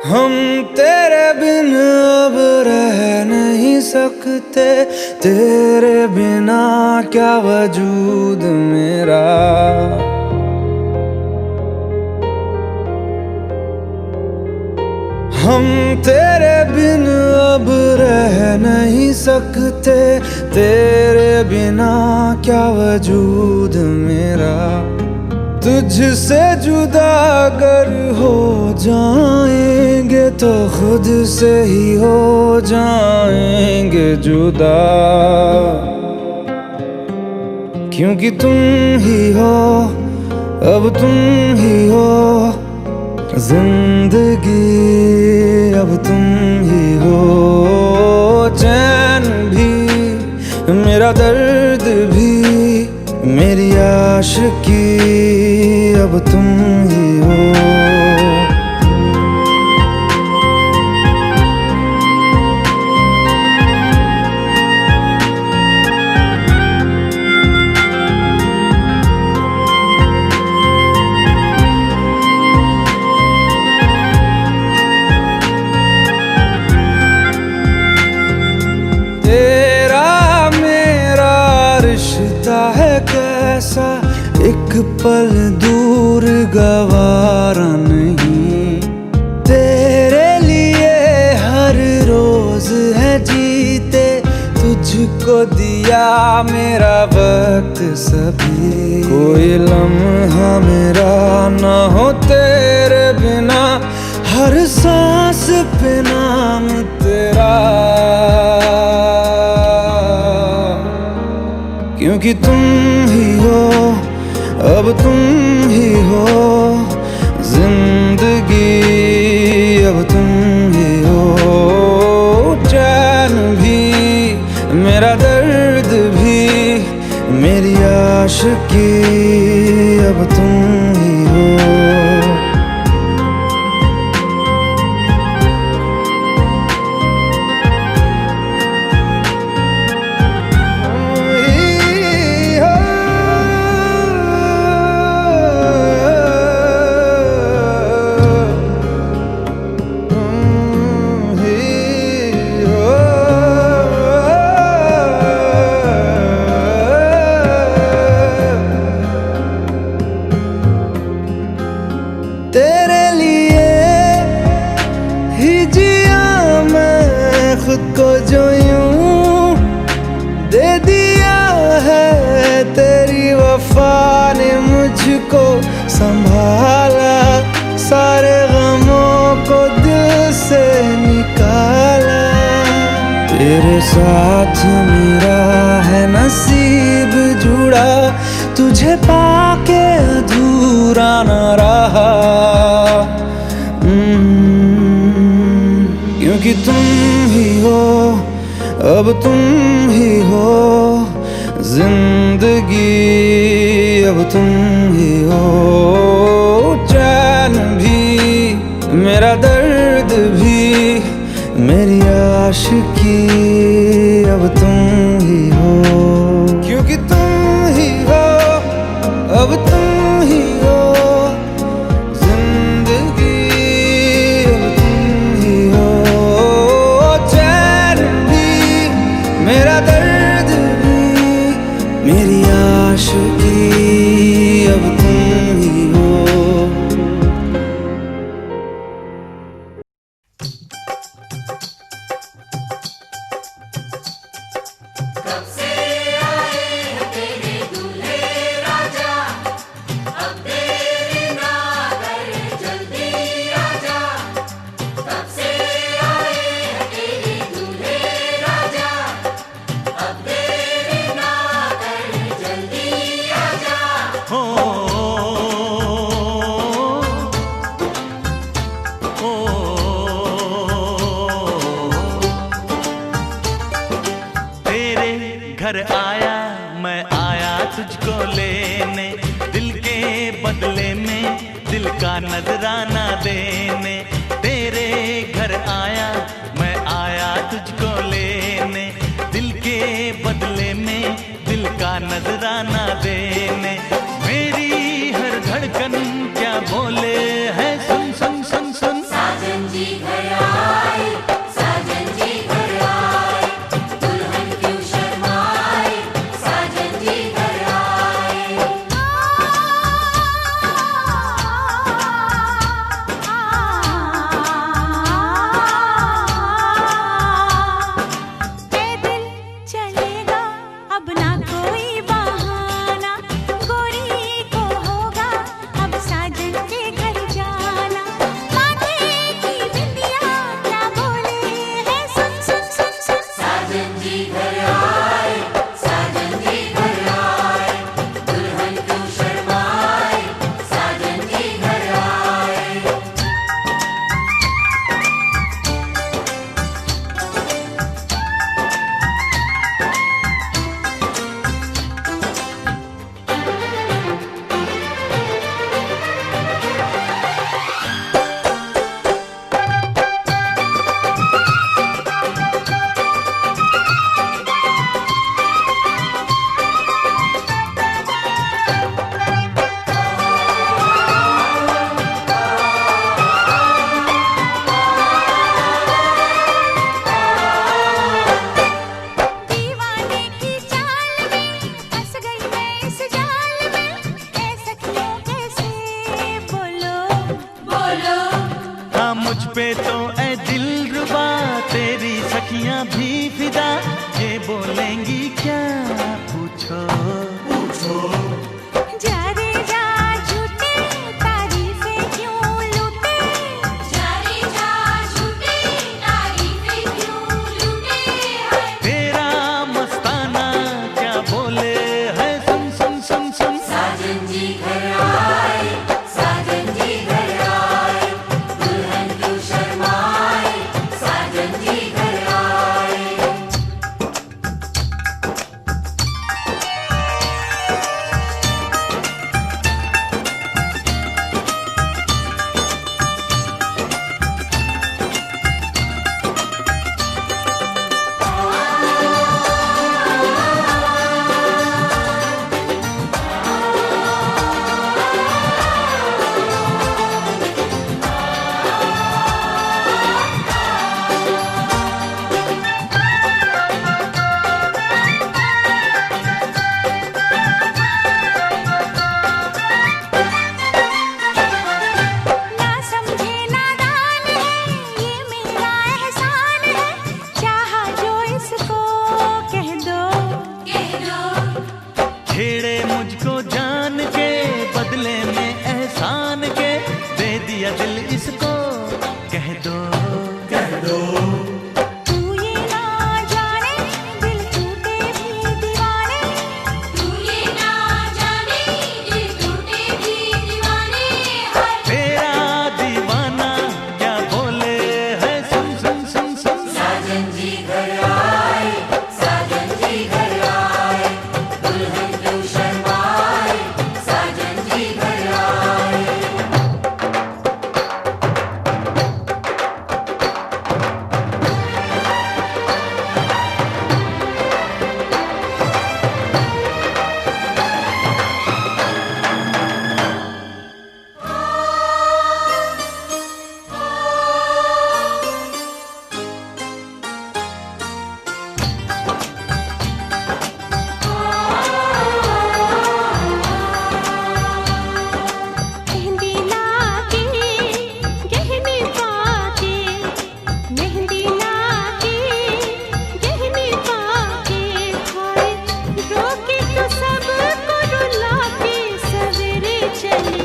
हम तेरे बिन अब रह नहीं सकते, तेरे बिना क्या वजूद मेरा। हम तेरे बिन अब रह नहीं सकते, तेरे बिना क्या वजूद मेरा। तुझसे जुदा अगर हो जाएंगे तो खुद से ही हो जाएंगे जुदा, क्योंकि तुम ही हो, अब तुम ही हो जिंदगी, अब तुम ही हो। चैन भी मेरा दर्द भी मेरी आशिकी, अब तुम ही हो। तेरा मेरा रिश्ता है कैसा, एक पल दूर गवारा नहीं। तेरे लिए हर रोज है जीते, तुझको दिया मेरा वक्त सभी। कोई लम्हा मेरा ना हो तेरे बिना, हर सांस पे नाम तेरा, क्योंकि तुम ही हो, अब तुम ही हो जिंदगी, अब तुम ही हो। चैन भी मेरा दर्द भी मेरी आशिकी, अब तुम ही हो। तेरे लिए ही जिया मैं खुद को, जो यूं दे दिया है तेरी वफा ने मुझको संभाला। सारे गमों को दिल से निकाला, तेरे साथ मेरा है नसीब जुड़ा, तुझे पाके अधूरा न रहा। क्योंकि तुम ही हो, अब तुम ही हो जिंदगी, अब तुम ही हो। चैन भी मेरा दर्द भी मेरी आशिकी, अब तुम ही हो, क्योंकि तुम ही हो, अब तुम ही हो जिंदगी, अब तुम ही हो। चैन भी मेरा दर्द भी मेरी आशिकी, अब तुम ही हो। घर आया मैं आया तुझको लेने, दिल के बदले में दिल का नजराना देने। तेरे घर आया मैं आया तुझको लेने, दिल के बदले में दिल का नजराना देने। मेरी हर धड़कन क्या बोले है, सुन सुन सुन सुन। साजन जी पे तो ऐ दिलरुबा तेरी सखियां भी फिदा, ये बोलेंगी क्या पूछो पूछो। जा रे जा झूठे तारीफें क्यों लूटे, जा रे जा झूठे तारीफें क्यों लूटे है। तेरा मस्ताना क्या बोले है, सुन सुन सुन सुन। साजन जी घर आए, साजन जी घर आए, दुल्हन क्यों शर्माए, साजन जी घर आए। ना समझे नादान है, ये मेरा एहसान है, चाहा जो इसको कह दो कह दो। छेड़े मुझको जान के बदले में एहसान के, दे दिया दिल इसको कह दो कह दो। तू ये ना जाने दिल टूटे भी दीवाने, तू ये ना जाने दिल टूटे भी दीवाने है। तेरा दीवाना क्या बोले है, सुन सुन सुन सुन। साजन जी घर आए, साजन जी घर आए, दुल्हन क्यों शर्माए, साजन जी घर आए। मेहंदी लाके गहने पाके, मेहंदी लाके गहने पाके, हाय रोके तो सबको रुला के सवेरे चली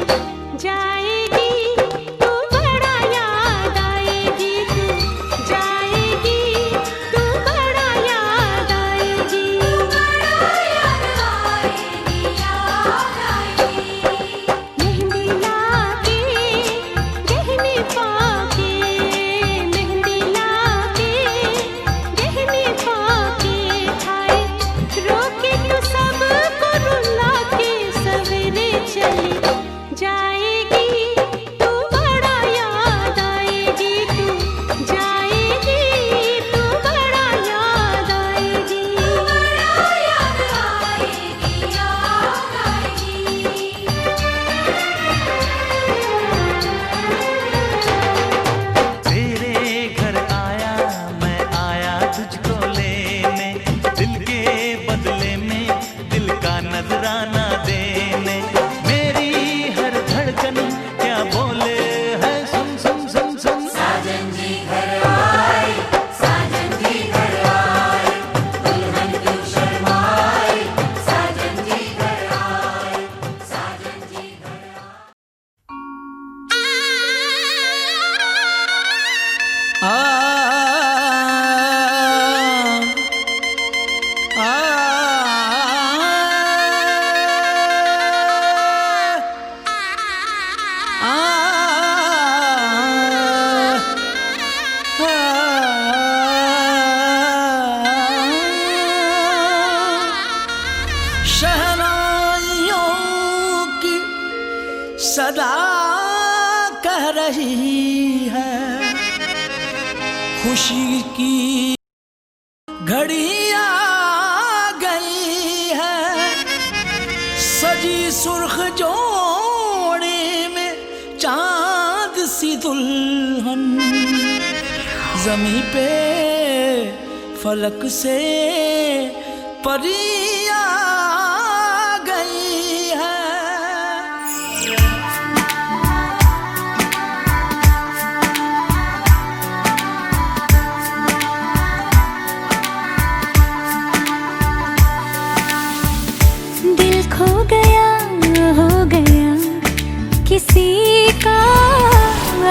जाएगी, तू बड़ा याद आएगी, तू जाएगी, तू बड़ा याद आएगी, बड़ा याद आएगी, याद आएगी। मेहंदी लाके गहने पाके, मेहंदी लाके गहने पाके, हाय रोके तो सबको रुला के सवेरे चली जाएगी, तू बड़ा याद आएगी, तू जाएगी, तू बड़ा याद आएगी, बड़ा याद आएगी, याद आएगी। तेरे घर आया मैं आया तुझको लेने, दिल के बदले में दिल का नजराना देने। मेरी हर धड़कन क्या बोले है, सुन सुन सुन सुन। साजन जी घर आए, साजन जी घर आए, दुल्हन क्यों शर्माए, साजन जी घर आए, साजन जी घर आए। शहनाइयों की सदा कह रही है, खुशी की घड़ी आ गई है, सजी सुर्ख जोड़े में चांद सी दुल्हन, जमी पे फलक से परी आ गई है।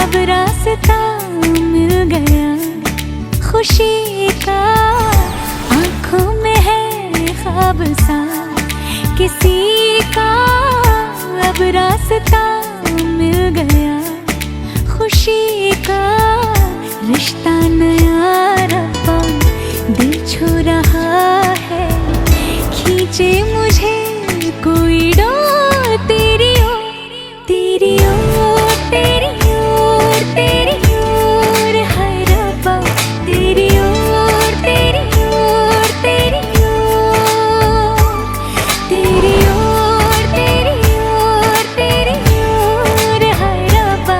अब रास्ता मिल गया खुशी का, आँखों में है ख्वाब सा किसी का, अब रास्ता मिल गया खुशी का, रिश्ता नया रब्बा दिल छू रहा है, खींचे मुझे कोई डोर तेरी ओर, तेरी ओर, तेरी ओर, तेरी ओर, हाय रब्बा तेरी ओर, तेरी ओर, तेरी ओर, तेरी ओर, तेरी ओर, तेरी ओर, हाय रब्बा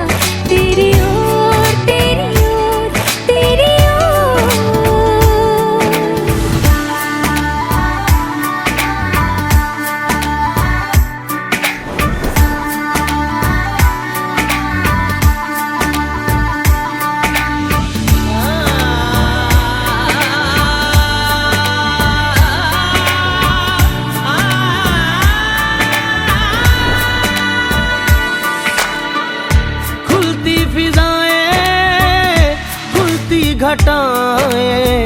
तेरी ओर, तेरी ओर, तेरी ओर। खुलती फिजाएं, खुलती घटाएं,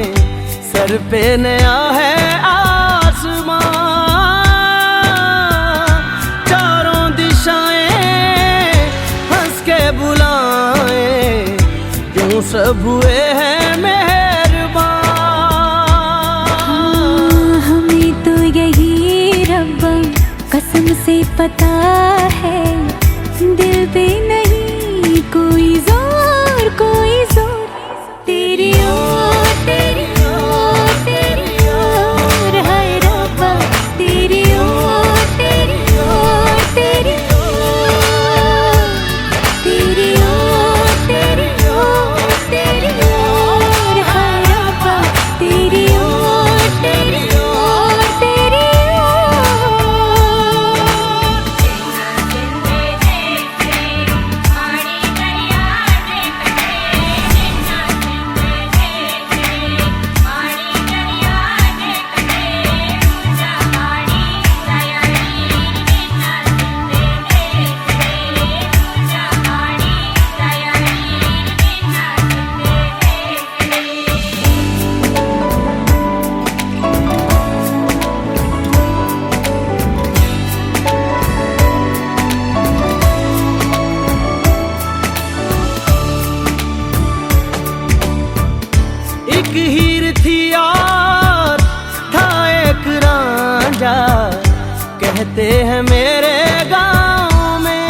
सर पे नया है आसमां, चारों दिशाएं हंस के बुलाएं, यूं सब हुए हैं मेहरबान। हमें तो यही रब्बा कसम से पता है, दिल पे नहीं कोई जोर, कोई जोर, तेरी ओर, तेरी ओर, तेरी ओर, हाय रब्बा तेरी ओर, तेरी ओर, तेरी ओर, तेरी ओर, तेरी ओर, तेरी ओर, हाय रब्बा तेरी ओर, तेरी ओर, तेरी ओर। एक हीर थी और था एक रांझा, कहते हैं मेरे गांव में,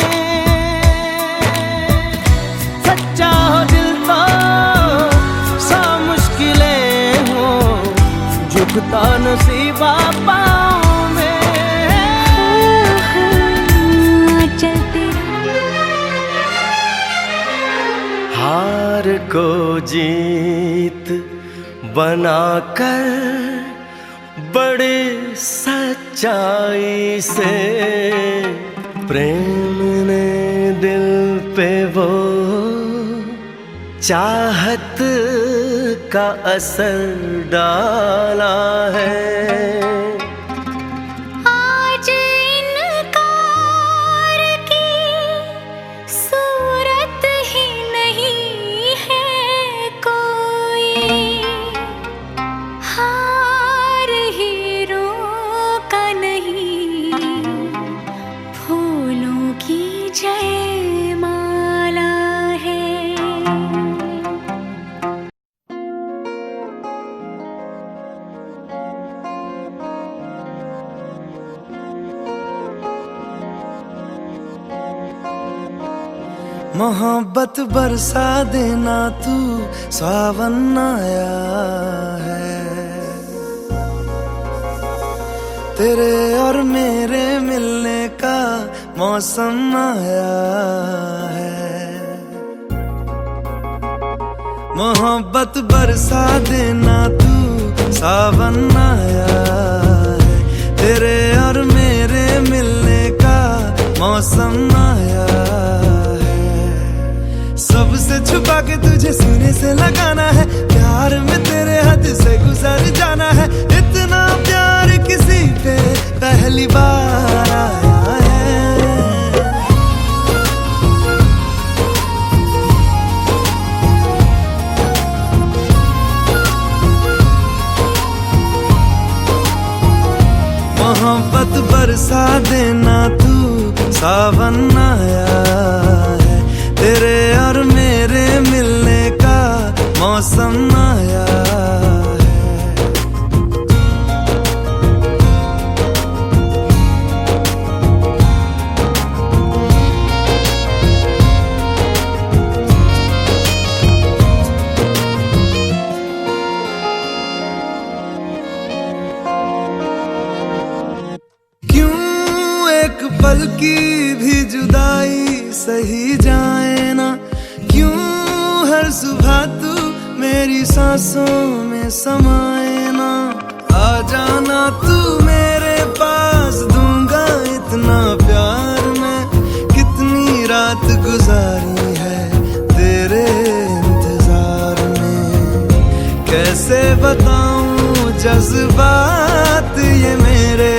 सच्चा हो दिल तो सा मुश्किलें हो, झुकता नसीबा पाँव में। चलते हार को जीत बनाकर बड़ी सच्चाई से प्रेम ने दिल पे वो चाहत का असर डाला है। आज इनकार की सूरत ही नहीं है कोई, हार हीरों का नहीं, फूलों की जयमाला है। मोहब्बत बरसा देना तू, सावन आया है, तेरे और मेरे मिलने का मौसम आया है। मोहब्बत बरसा देना तू, सावन आया है, तेरे और मेरे मिलने का मौसम आया है। सबसे छुपा के तुझे सीने से लगाना है, प्यार में तेरे हद से गुजर जाना है, इतना प्यार किसी पे पहली बार आया है। मोहब्बत बरसा देना तू, सावन आया है, तेरे और मेरे मिलने का मौसम आया है। एक पल की भी जुदाई सही जाए ना, क्यों हर सुबह तू मेरी सांसों में समाए ना। आ जाना तू मेरे पास, दूंगा इतना प्यार मैं, कितनी रात गुजारी है तेरे इंतजार में। कैसे बताऊं जज्बात ये मेरे,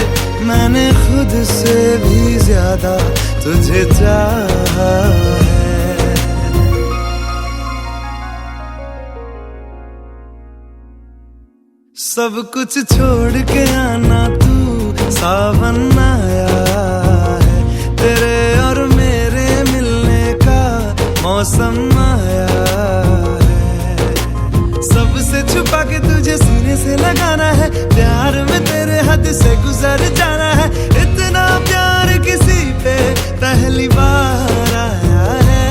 मैंने खुद से भी ज्यादा तुझे चाहा है। सब कुछ छोड़ के आना तू, सावन आया है, तेरे और मेरे मिलने का मौसम आया है। सबसे छुपा के तुझे सीने से लगाना है, प्यार में तेरे हद से गुजर जाना है। इतना प्यार किसी पे पहली बार आया है।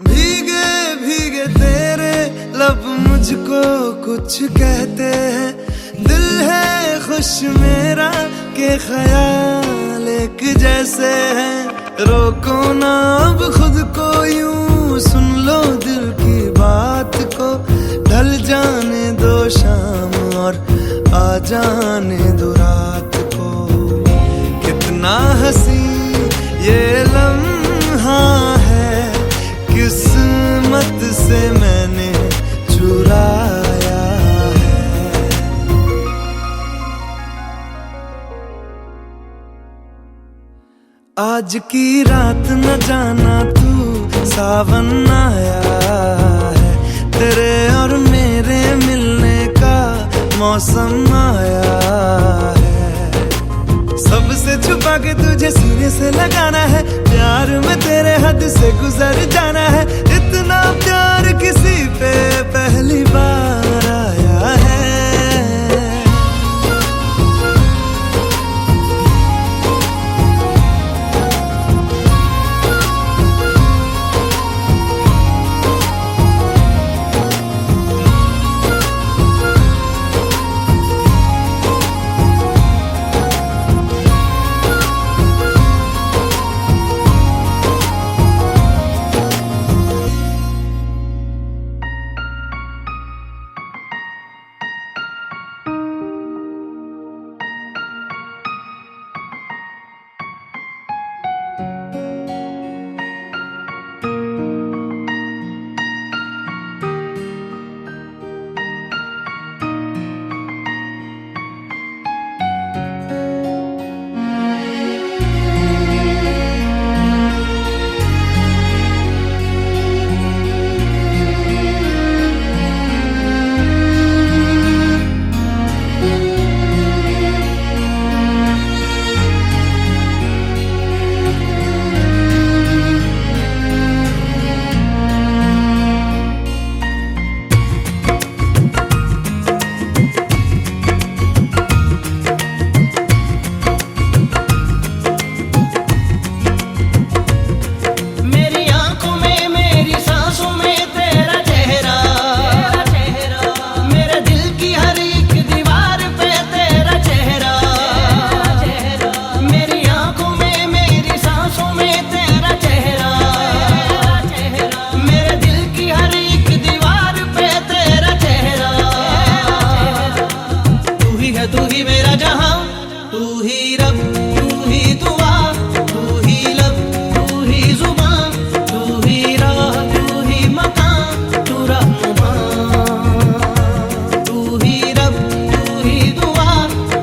भीगे भीगे तेरे लब मुझको कुछ कहते हैं, दिल है खुश मेरा के ख्याल एक जैसे हैं। रोको ना अब खुद को यूं, सुन लो दिल की बात को, ढल जाने दो शाम और आ जाने दो रात को। कितना हंसी ये लम्हा है, किस्मत से मैंने चुराया है। आज की रात न जाना तू, सावन आया है, तेरे और मेरे मिलने का मौसम आया है। सबसे छुपा के तुझे सीने से लगाना है, प्यार में तेरे हद से गुजर जाना है। इतना प्यार किसी पे पहली बार आया है। तू ही रब, तू ही दुआ, तू ही लब, तू ही जुबान, तू ही राह, तू ही मकान, तू रहनुमा। तू ही रब, तू ही दुआ,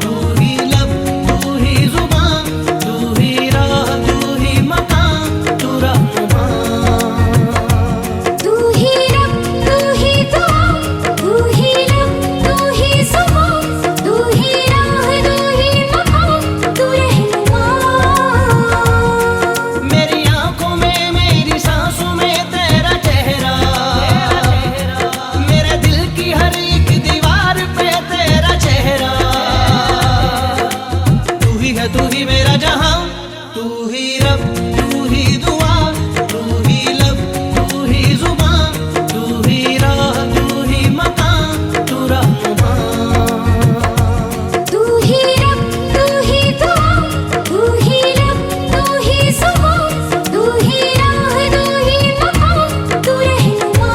तू ही लब, तू ही जुबान, तू ही राह, तू ही मकान, तू रहनुमा। तू ही रब, तू ही दुआ, तू ही लब, तू ही जुबान, तू ही राह, तू ही मकान, तू रहनुमा। मेरी आंखों में, मेरी सांसों में तेरा चेहरा, मेरे दिल की हर एक दीवार पे तेरा चेहरा। तू ही है, तू ही मेरा जहां, तू ही रब, तू ही दुआ, तू ही लब, तू ही जुबान, तू ही राह, तू ही मकान, तू रहनुमा। तू ही रब, तू ही दुआ, तू ही लब, तू ही जुबान, तू ही राह, तू ही मकान, तू रहनुमा।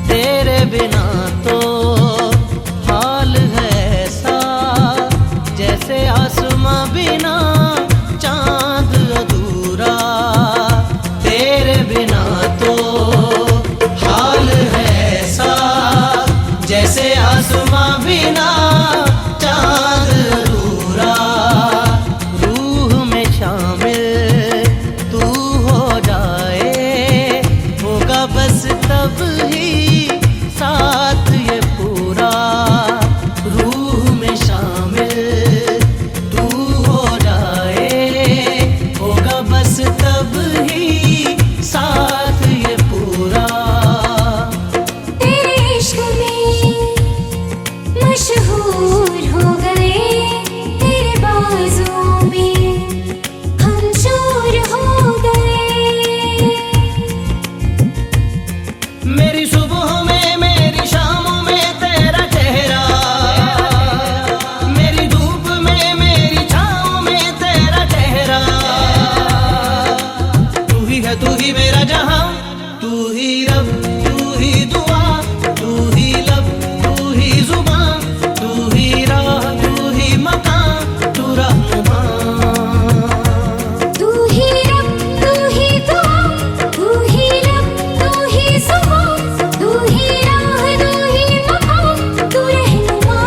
तेरे बिना तो हाल है ऐसा, जैसे आसमां बिना चांद अधूरा। तेरे बिना तो हाल है ऐसा, जैसे आसमां बिना चांद अधूरा। रूह में शामिल तू हो जाए, होगा बस तब ही साथ ये पूरा। रूह में शामिल तू हो जाए, होगा बस तब ही साथ ये पूरा। तेरे इश्क में मशहूर हो गए, तेरे बाजुओं में हम चोर हो गए। मेरी सुबह में, मेरी शामों में तेरा चेहरा, मेरी धूप में, मेरी छाँव में तेरा चेहरा। तू ही है, तू ही मेरा जहां, तू ही रब, तू ही दुआ, तू ही लब, तू ही जुबान, तू ही राह, तू ही मकान, तू रहनुमा। तू ही रब, तू ही दुआ, तू ही लब, तू ही जुबान, तू ही राह, तू ही मकान, तू रहनुमा।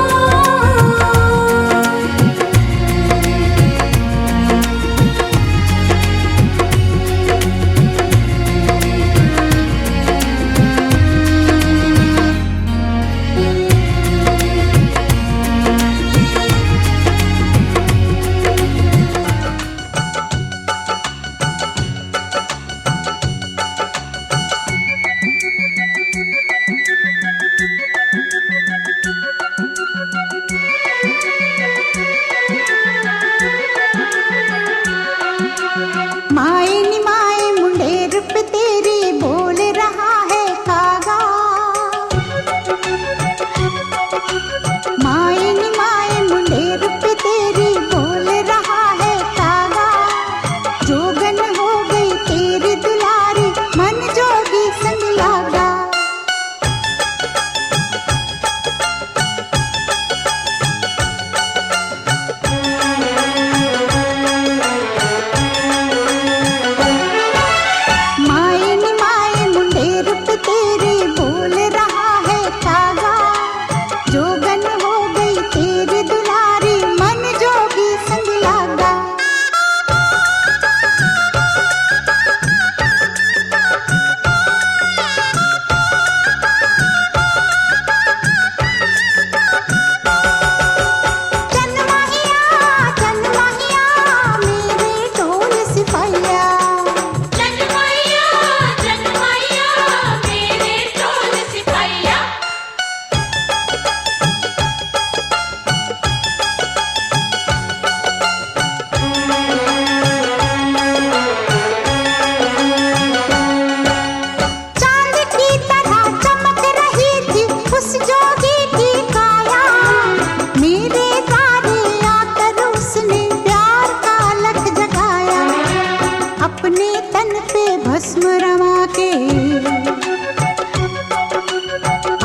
तन पे भस्म रमा के,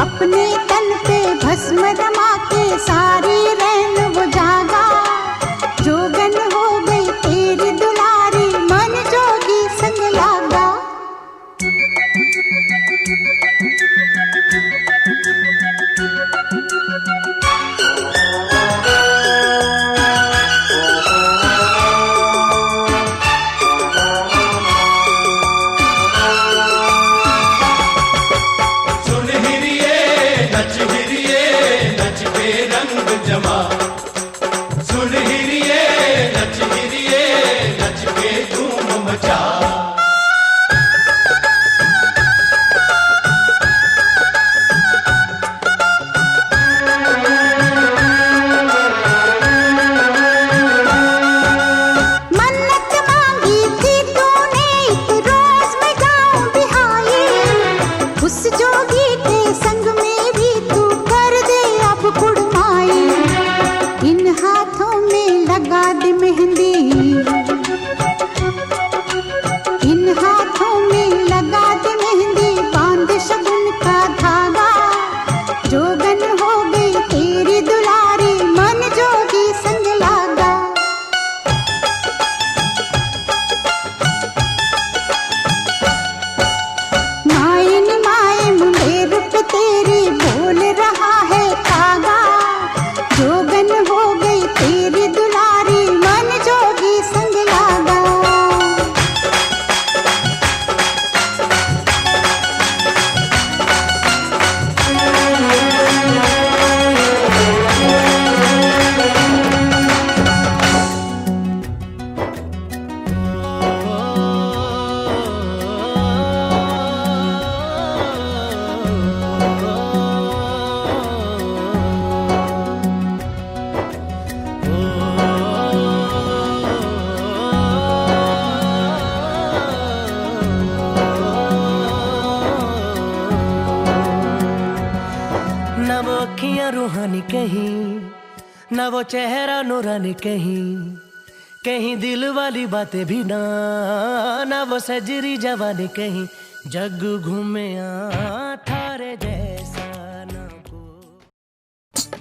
अपने तन पे भस्म रमा के सारी रैन वो जागा। जोगन हो गई तेरी दुलारी, मन जोगी संग लागा। सुन हिरिये नच हिरिये नच के रंग जमा, सुन हिरिये नच के धूम मचा। मन्नत मांगी थी तूने एक रोज मैं जाऊं बिहाई, उस जोगी के संग में भी तू कर दे अब कुड़माई। इन हाथों में लगा दे मेहंदी, इन हाथों में लगा दे मेहंदी, बांध शगुन का धागा। जोगन हो गई तेरी दुलारी, मन जोगी संग लागा। माए नी माए मुंडेर पे तेरी बोल रहा है कागा। जोगन हो गई तेरी दुलारी, मन जोगी संग लागा। न वो अखियां रूहानी कहीं, न वो चेहरा नूरानी कहीं, कहीं दिल वाली बातें भी ना, न वो सजरी जवानी कहीं। जग घूमे थारे जैसा न कोई।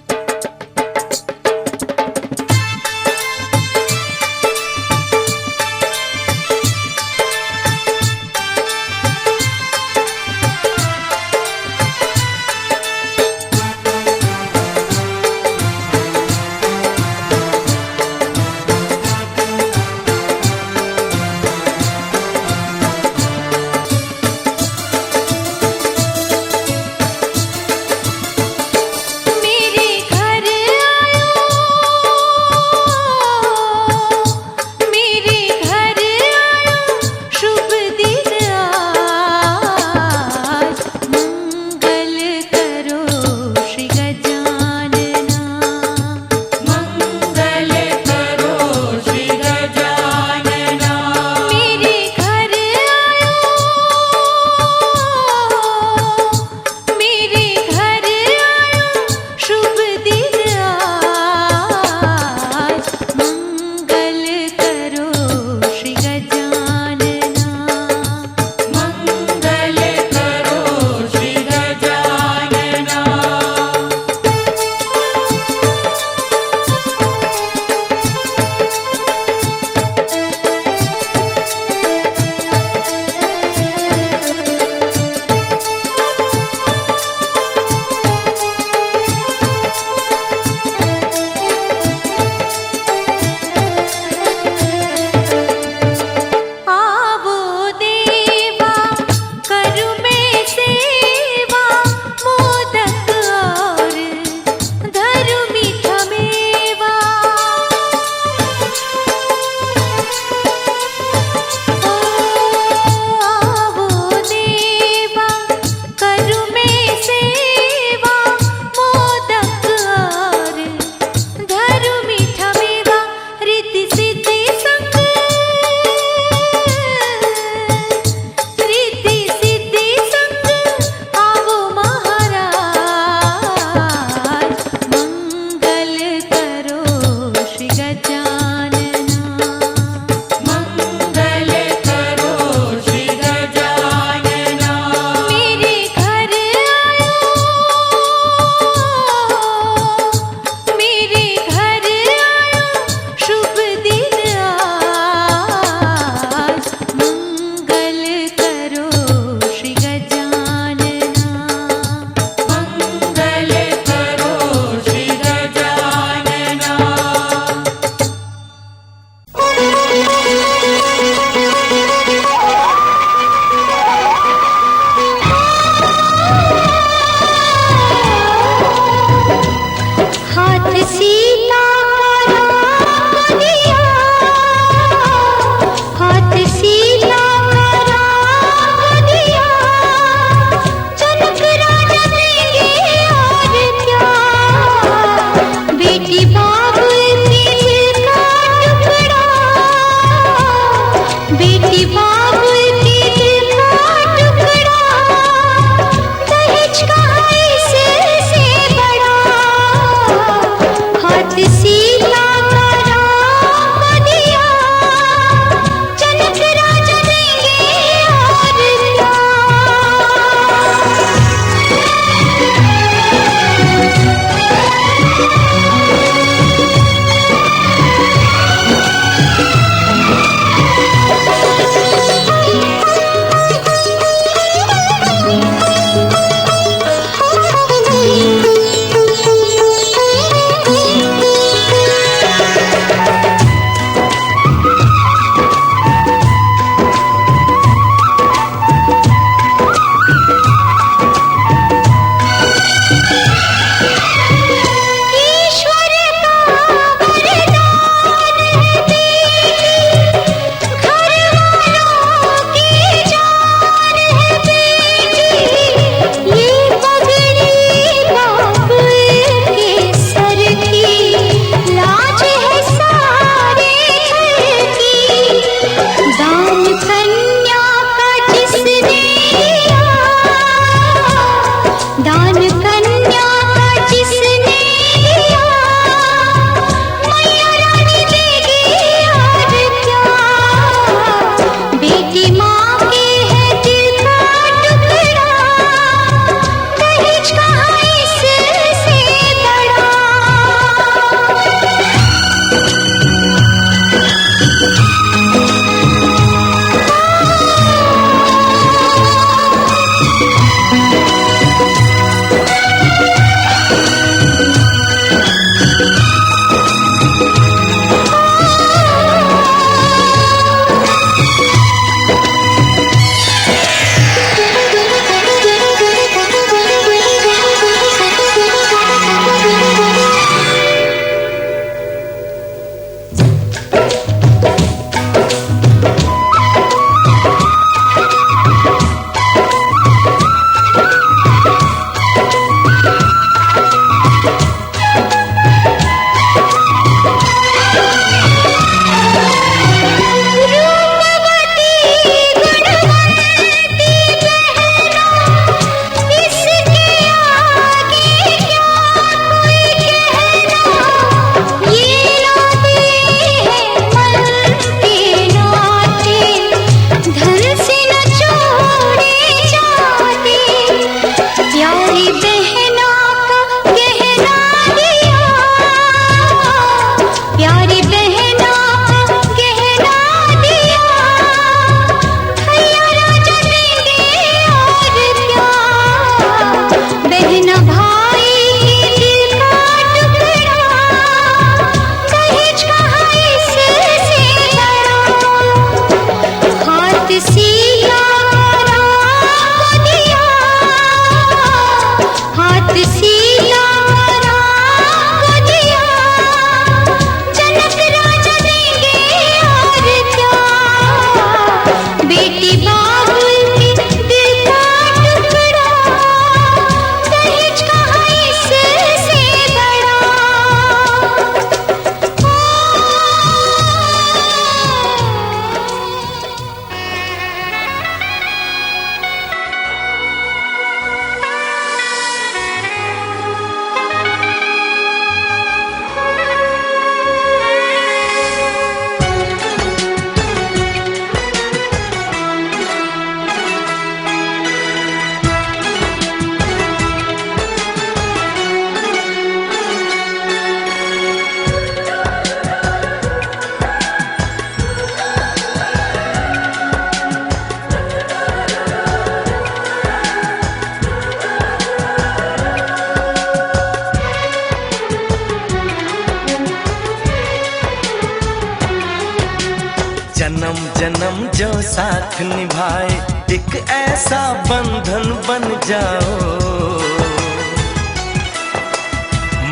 साथ निभाए, एक ऐसा बंधन बन जाओ।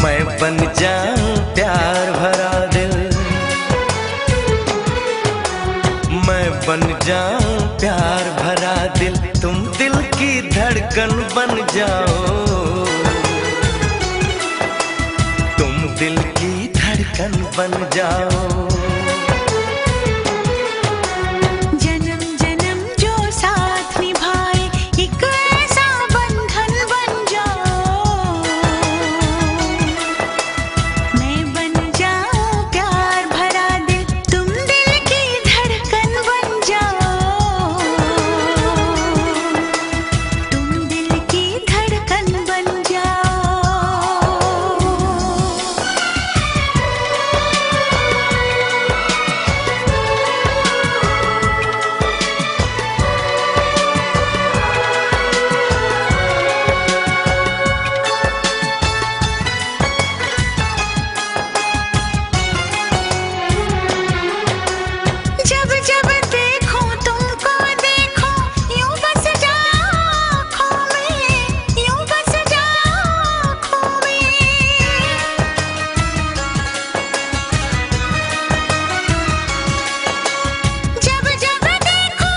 मैं बन जाऊं प्यार भरा दिल, मैं बन जाऊं प्यार भरा दिल, तुम दिल की धड़कन बन जाओ। तुम दिल की धड़कन बन जाओ। जन्म जन्म जो साथ निभाए, एक ऐसा बंधन बन जाओ। मैं बन जाऊं प्यार भरा दिल, तुम दिल की धड़कन बन जाओ। तुम दिल की धड़कन बन जाओ। जब जब देखो तुमको देखो, यूं बस जाओ आँखों में, यूं बस जाओ आँखों में। जब जब देखो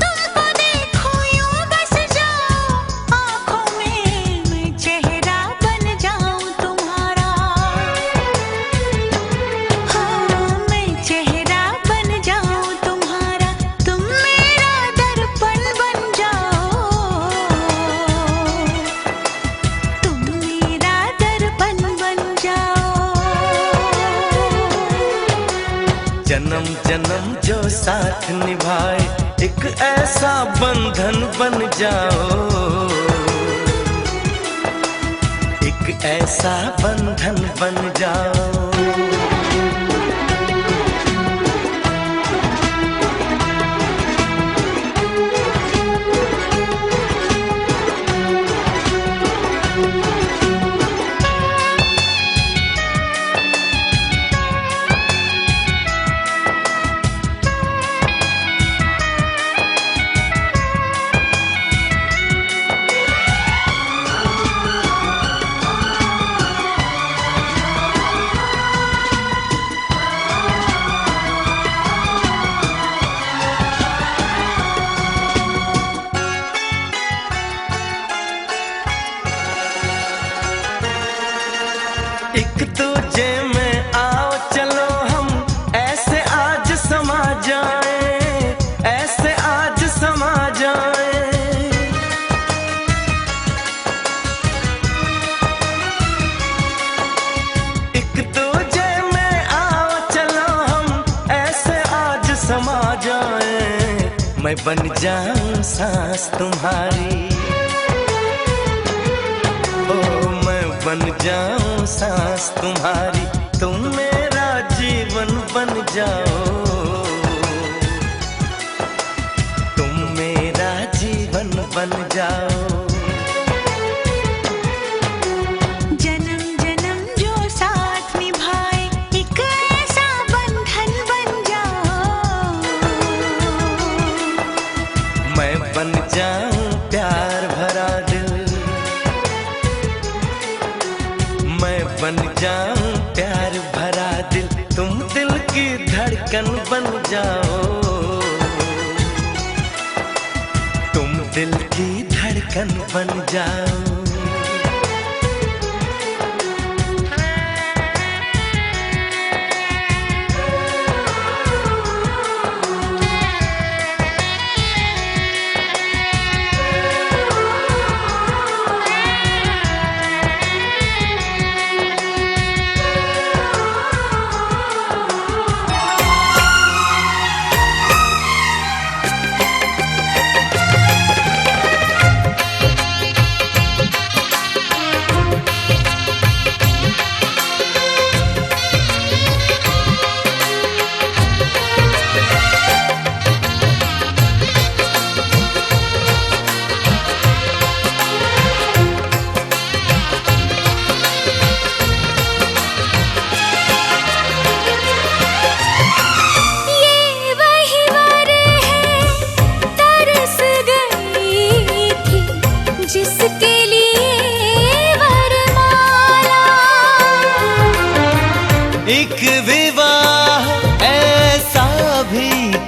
तुमको देखो, यूं बस जाओ आँखों में। मैं चेहरा बन जाऊं तुम्हारा, हाँ मैं चेहरा बन जाऊं तुम्हारा, तुम मेरा दर्पण बन जाओ। तुम मेरा दर्पण बन जाओ। जन्म जन्म जो साथ निभाए, एक ऐसा बंधन बन जाओ। एक ऐसा बंधन बन जाओ। एक दूजे में आओ चलो हम, ऐसे आज समा जाएं, ऐसे आज समा जाएं। एक दूजे में आओ चलो हम, ऐसे आज समा जाएं। मैं बन जाऊं सांस तुम्हारी, ओ मैं बन जाऊं सांस तुम्हारी, तुम मेरा जीवन बन जाओ। तुम मेरा जीवन बन जाओ। जन्म जन्म जो साथ निभाए, एक ऐसा बंधन बन जाओ। मैं बन जाऊं प्यार भरा दिल, मैं बन जाऊं प्यार भरा दिल, तुम दिल की धड़कन बन जाओ। तुम दिल की धड़कन बन जाओ।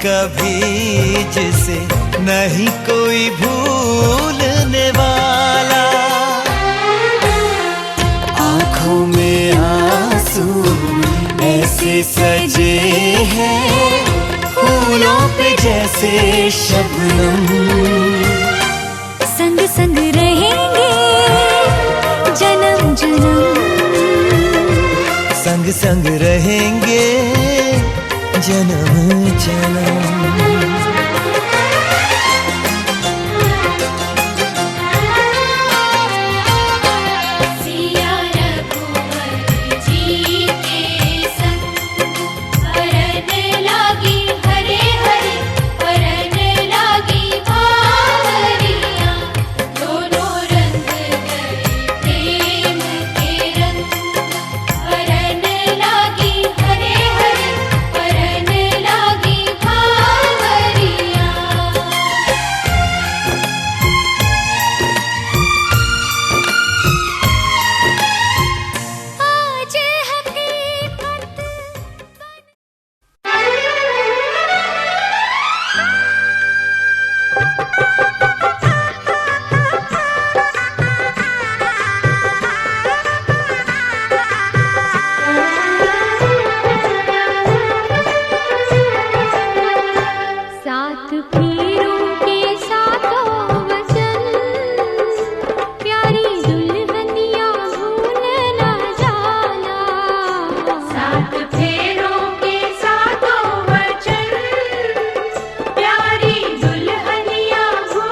कभी जिसे नहीं कोई भूलने वाला। आंखों में आंसू ऐसे सजे हैं फूलों पे जैसे शबनम। संग संग रहेंगे जन्म जन्म, संग संग रहेंगे जन्म जन्म। सिया रघुवर जी के संग हरने लागी हरे हरे, हरने लागी बावरियां। दोनों रंग गए प्रेम के रंग, हरने लागी हरे हरे, हरने लागी बावरियां। आज हकीकत सात पीरों के सातों वचन, प्यारी दुल्हनिया भूल न जाना। सात फेरों के सातों वचन, प्यारी दुल्हनिया भूल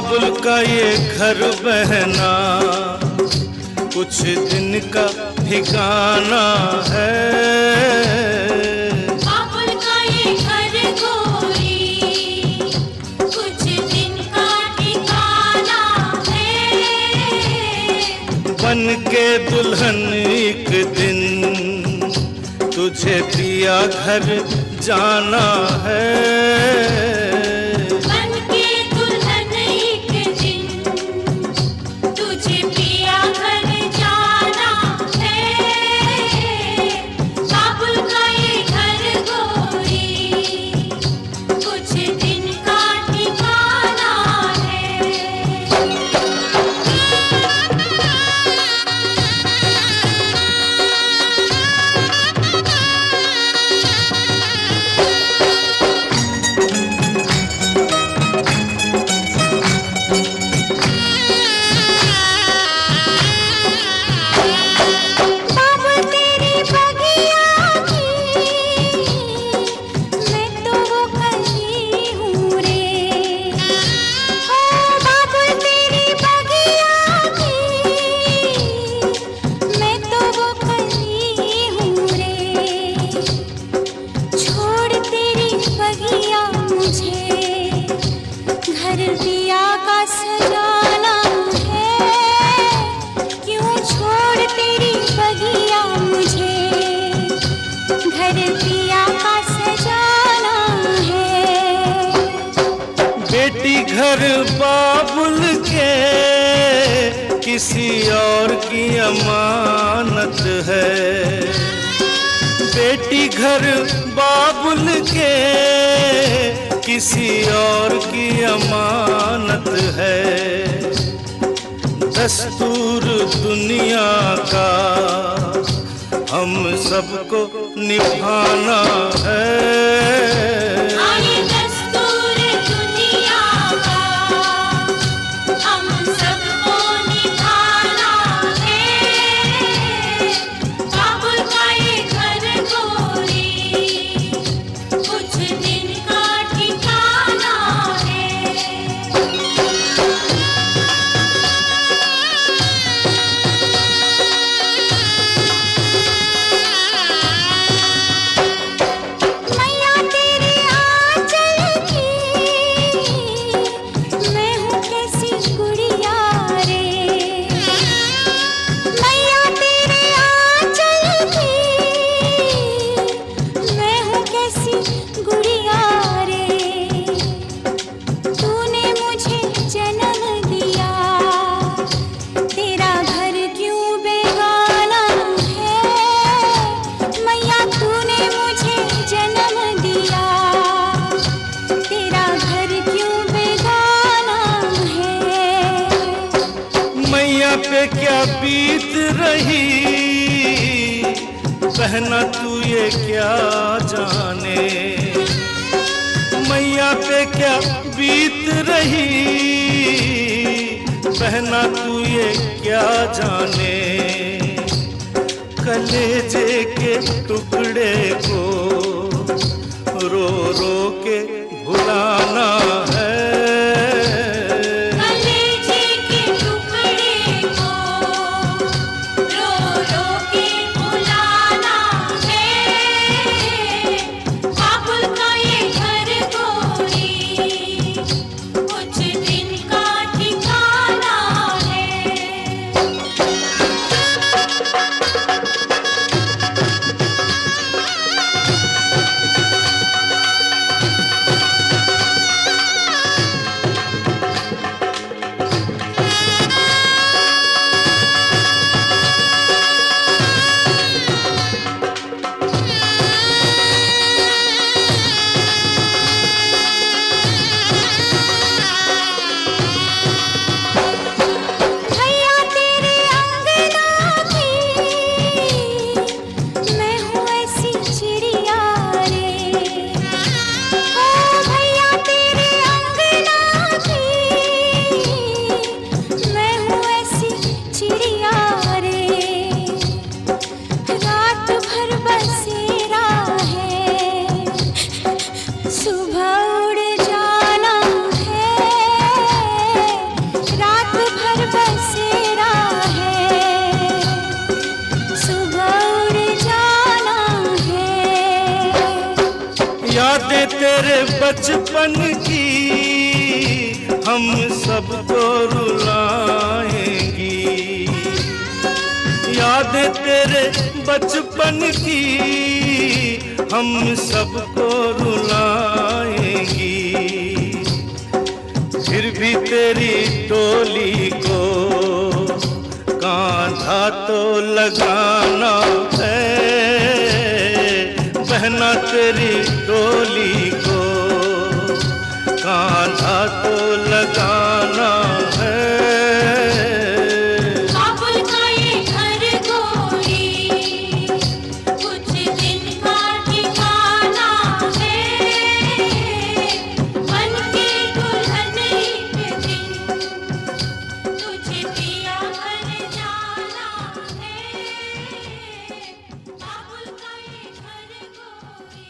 बाबुल का ये घर बहना कुछ दिन का ठिकाना है। बाबुल का ये घर गोरी कुछ दिन का ठिकाना है। बन के दुल्हन एक दिन तुझे पिया घर जाना है। घर बाबुल के किसी और की अमानत है। बेटी घर बाबुल के किसी और की अमानत है। दस्तूर दुनिया का हम सबको निभाना है। पे क्या बीत रही बहना तू ये क्या जाने। मैया पे क्या बीत रही बहना तू ये क्या जाने। कलेजे के टुकड़े को रो रो के भुलाना है। तेरे बचपन की हम सबको रुलाएंगी, यादें तेरे बचपन की हम सबको रुलाएंगी। फिर भी तेरी डोली को कांधा तो लगाना है, बहना तेरी डोली को कांधा तो लगाना है। काबुल का ये घर गोरी कुछ दिन का ठिकाना है, बन के दुल्हन एक दिन तुझे पिया घर जाना है। काबुल का ये घर गोरी।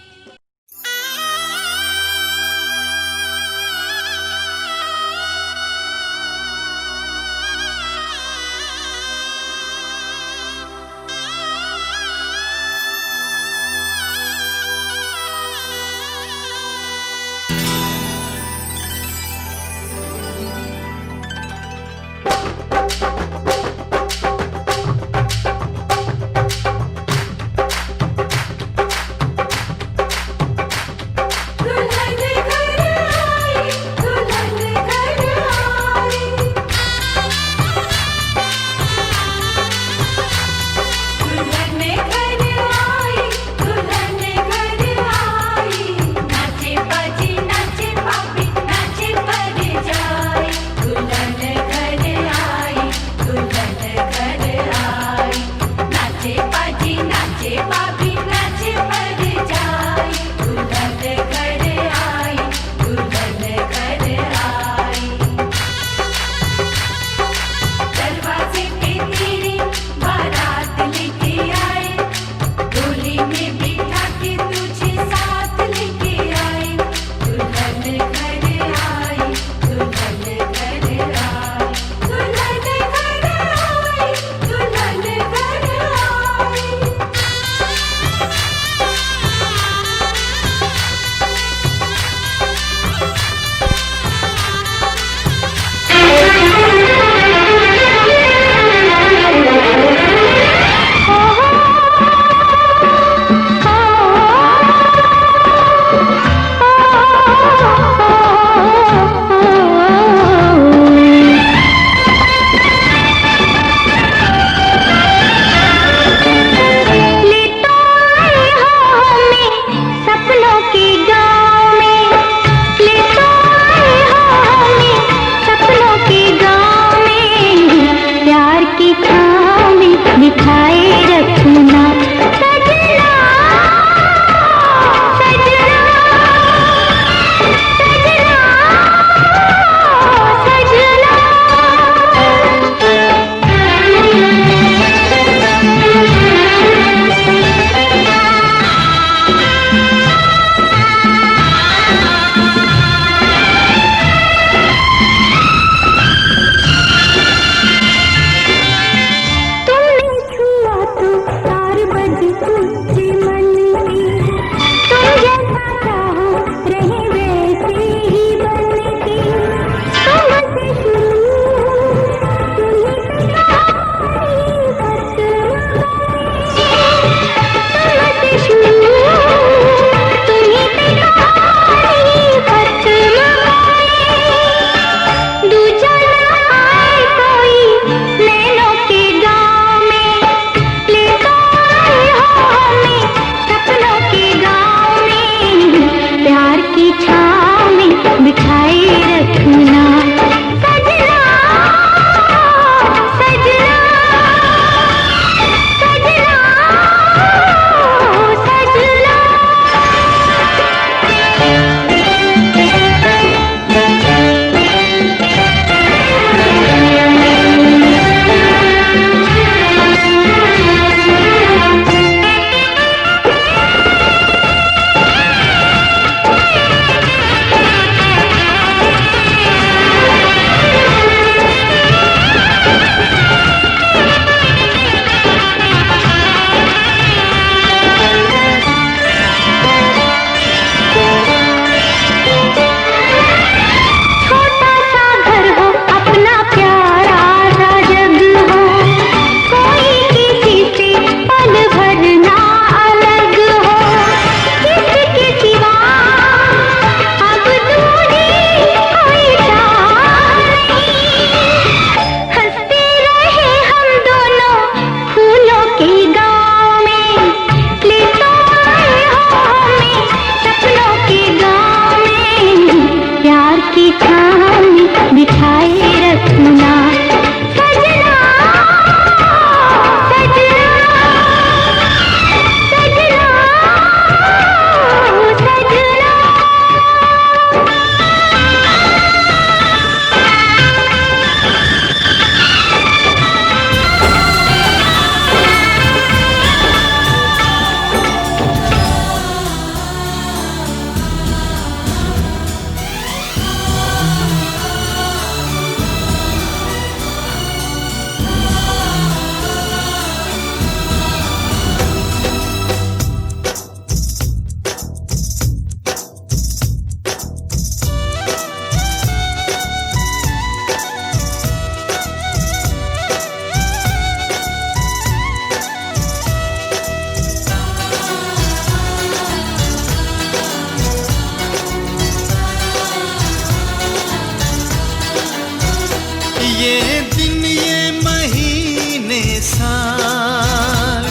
ये दिन ये महीने साल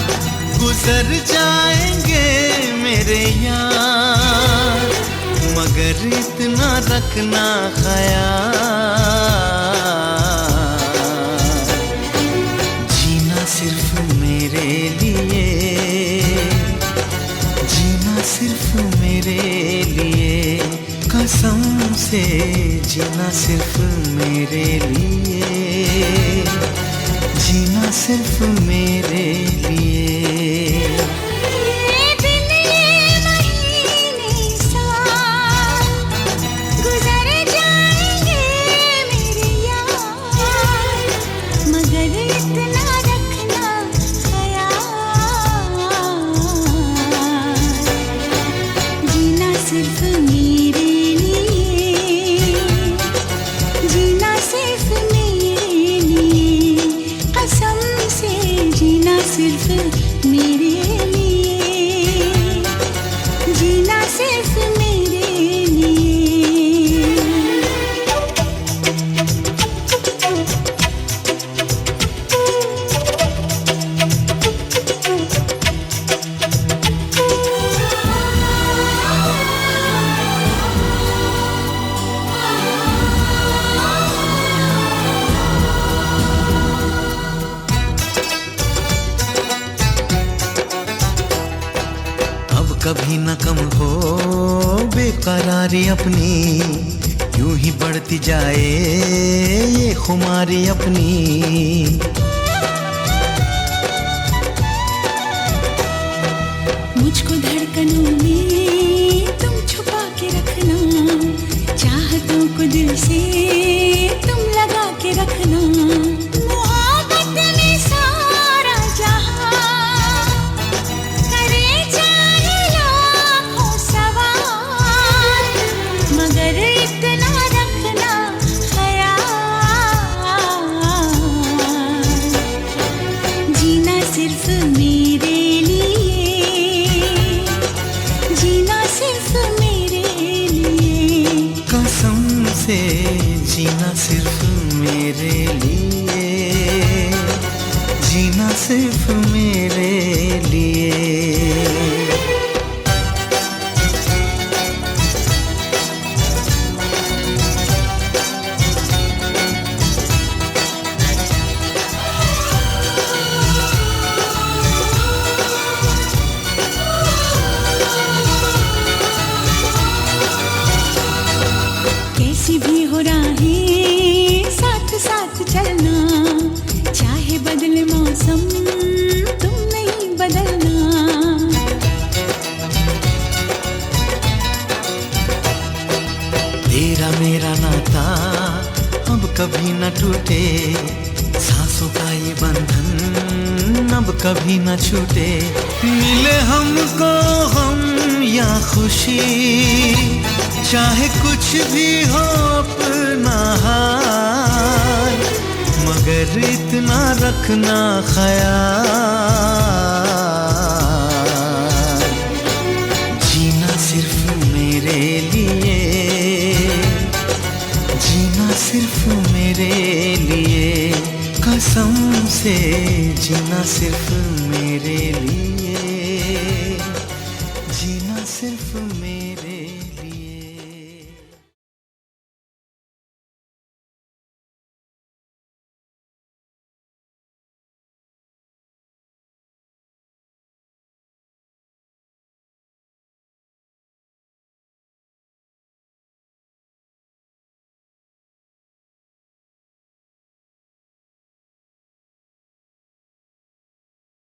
गुजर जाएंगे मेरे यार, मगर इतना रखना ख्याल, जीना सिर्फ मेरे लिए, जीना सिर्फ मेरे लिए, कसम से जीना सिर्फ मेरे लिए, जीना सिर्फ मेरे लिए। ये दिन ये महीने साल गुजर जाएंगे मेरे यार, मगर इतना रखना ख्याल, जीना सिर्फ मेरे लिए, जीना सिर्फ मेरे लिए, कसम से जीना सिर्फ मेरे लिए, जीना सिर्फ मेरे लिए। अब कभी न कम हो बेकरारी अपनी, यूं ही बढ़ती जाए ये खुमारी अपनी। मुझको धड़कनों में तुम छुपा के रखना, चाहतों को दिल से तुम लगा के रखना, मोहब्बत में सारा जहां करे चाहे लाखों सवाल, मगर इतना रखना ख्याल, जीना सिर्फ मेरे लिए, जीना सिर्फ मेरे लिए, कसम से जीना सिर्फ मेरे लिए, जीना सिर्फ मेरे लिए। कैसी भी हो राहें साथ साथ चलना, चाहे बदले मौसम तुम नहीं बदलना, तेरा मेरा नाता अब कभी न टूटे, सांसों का ये बंधन अब कभी न छूटे, मिले हमको हम या खुशी, चाहे कुछ भी हो अपना हाल, मगर इतना रखना ख्याल, जीना सिर्फ मेरे लिए, जीना सिर्फ मेरे लिए, कसम से जीना सिर्फ मेरे लिए, जीना सिर्फ मेरे